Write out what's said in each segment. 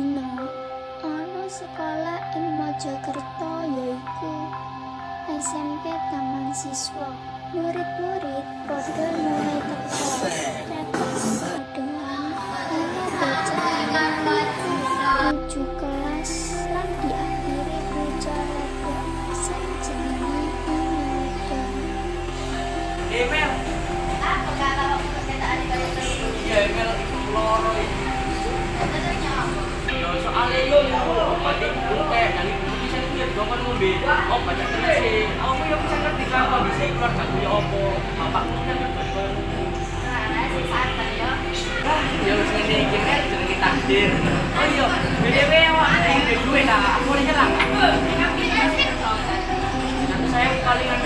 dina ana sekolah ing Mojokerto yaiku SMP Taman Siswa. Murid-murid padha mulai teka tetes adehan ana bocah menuju kelas lan diakhiri bocah ledok sing jenenge Imelda. Emel, Apa kalau perkataan kaya gitu? iya Emel loro iki. Sebenarnya apa? Yo soalnya lo mati kayak dari bisa dia doang ngombe. Oh banyak terus sih. Aku yo bisa ngerti kenapa bisa keluarga ku yo opo. Bapakku kan kerja di koyo ngono. Nah, sing santai ya. Ya wis ngene iki kan jenenge takdir. Oh iya, BTW awak ada duwe ta? Aku ora nyerang. Nanti saya palingan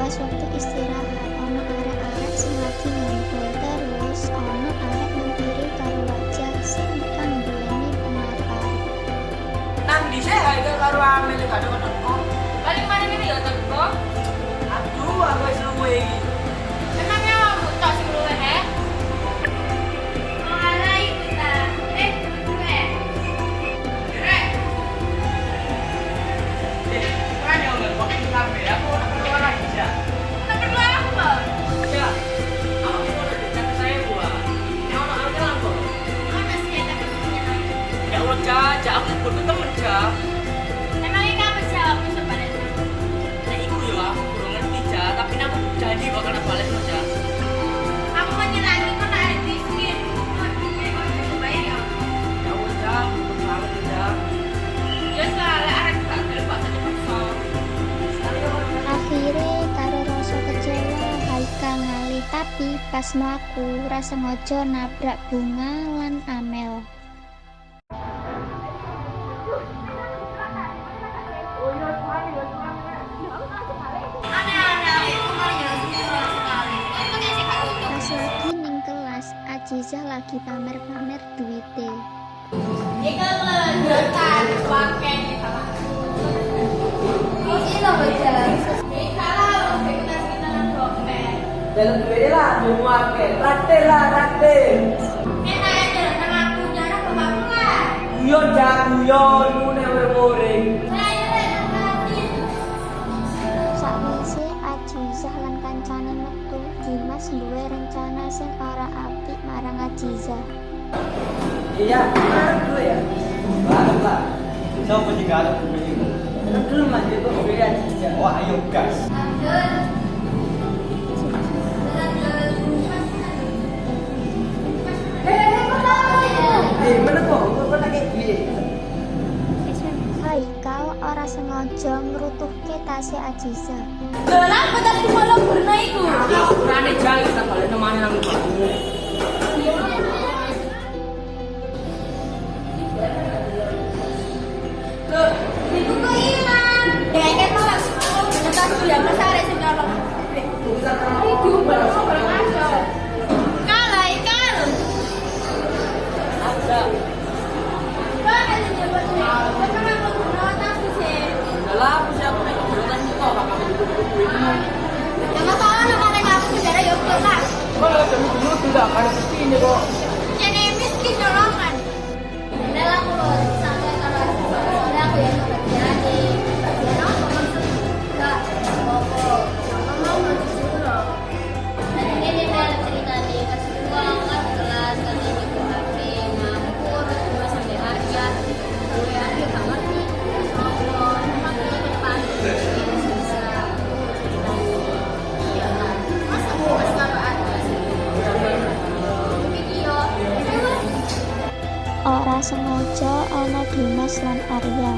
Pas waktu istirahat ana arek-arek sing lagi ngumpul terus ana arek ngempiri karo wajah sing kan duweni penata. nang dhisik ae karo Amel gak ada ketemu. Paling mana ini ya teko? Aduh, aku wis luwe iki. Emangnya kamu tak sing luwih he? Malah iku ta. Gue. Rek. Kan yo enggak kok sampe aku ora perlu ora bisa. Tak perlu apa? Ya. Aku mau dekat saya gua. Ono Amel apa? Mana sih ada kepunya nanti? Ya Allah, Caca, aku butuh temen, Caca. Emangnya kamu siapa sebenarnya? Nah, iku yo aku kurang ngerti, Caca, tapi aku janji bakal balik no, Caca. Aku menyelangi kok tak ada miskin. Bayar ya. Ya Allah, Caca, butuh banget, Caca. Ya soalnya arek gak terima saja paksa. Akhire karo rasa kecewa Haika ngalih tapi pas mlaku rasa ngojo nabrak Bunga lan Amel. Aneh-aneh itu malah ya sekali. Kamu sih gak butuh. Pas lagi ning kelas Ajizah lagi pamer-pamer duite. Iku ngejotan pakai Oh, ini loh berjalan. Ini kalau kita dompet. Dalam duit lah, mau akeh. Rate lah, rate. Enak aja, nang aku jarang ke kamu lah. Guyon, Caca, guyon. Iku nek muring. Saya nang kantin. Sakwise Ajizah lan kancane metu, Dimas duwe rencana sing ora apik marang Ajizah. Iya, dulu ya. Banget lah. Siapa juga ada begini? Kan dulu masih itu mobilnya aja. Wah, ayo gas. Mana kok? Kok tak kayak gini? Haikal ora sengaja ngrutuhke tase Ajizah. Gelang pada malam berenang itu. Berani jali kita balik nemani nang rumah. Ibu kok hilang? Ya kan mas. Kita sudah mesare sing kalau. Itu baru barang aja. Kalah ikan. Ada. Kan ada jabat nih. Kan aku guna tas sih. Dalam aku siapa nih? Bukan itu apa kamu duduk-duduk ini? Ya masalah namanya kamu saudara ya betul lah. Kalau dulu tidak akan seperti ini kok. Jadi miskin dorongan. Dalam aku sampai kalau soalnya aku yang kerja di apa maksud enggak apa sama mau masuk dulu. Dan ini dia cerita di pas pulang kan kelas katanya ibu HP ngampur cuma sampai aja. Gue aja gak ngerti. Ngobrol, emang ini depan bisa. Ya kan. Masa aku pas karo aja sih. Ora sengaja ana Dimas lan Arya.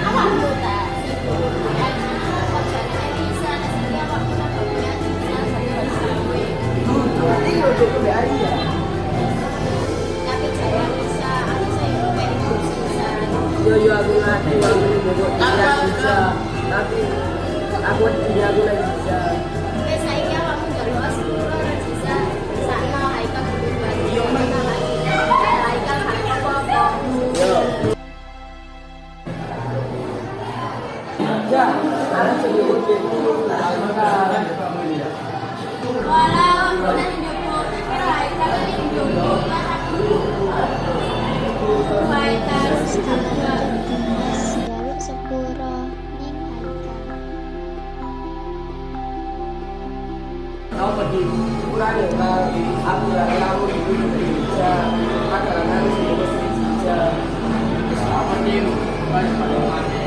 Awakmu tak sibuk kan kerjane bisa sing awakmu tak punya bisa sampai Berarti lo cukup di Arya. tapi saya bisa aku saya pengen bisa Yo aku ngerti aku ini bobot tidak bisa. Tapi aku punya aku lagi bisa. wes saiki awakmu njaluk sepuro ora bisa sakno Haikal kudu bagi yo mana lagi Haikal apa-apa Yo. Ya, aku jadi ujian dulu. walau aku nanti nyoba kira Haikal ini nyoba Haikal Selanjut Dimas njaluk sepuro ning Haikal. Kau pergi kurang ya, aku lagi aku itu bisa. Ada harus bisa. Apa dia banyak pada mana?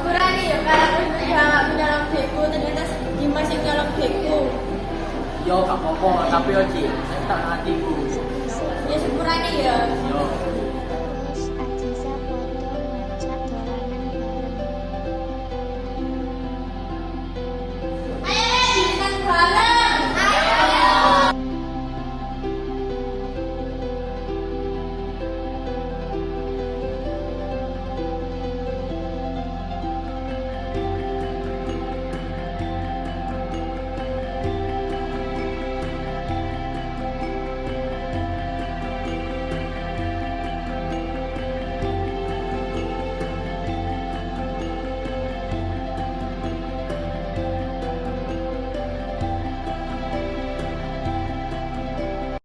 kurang ya kalau aku nyolong beku ternyata Dimas yang nyolong beku Yo gak apa-apa, tapi oji, saya tak hatiku. ya syukurane ya Yo.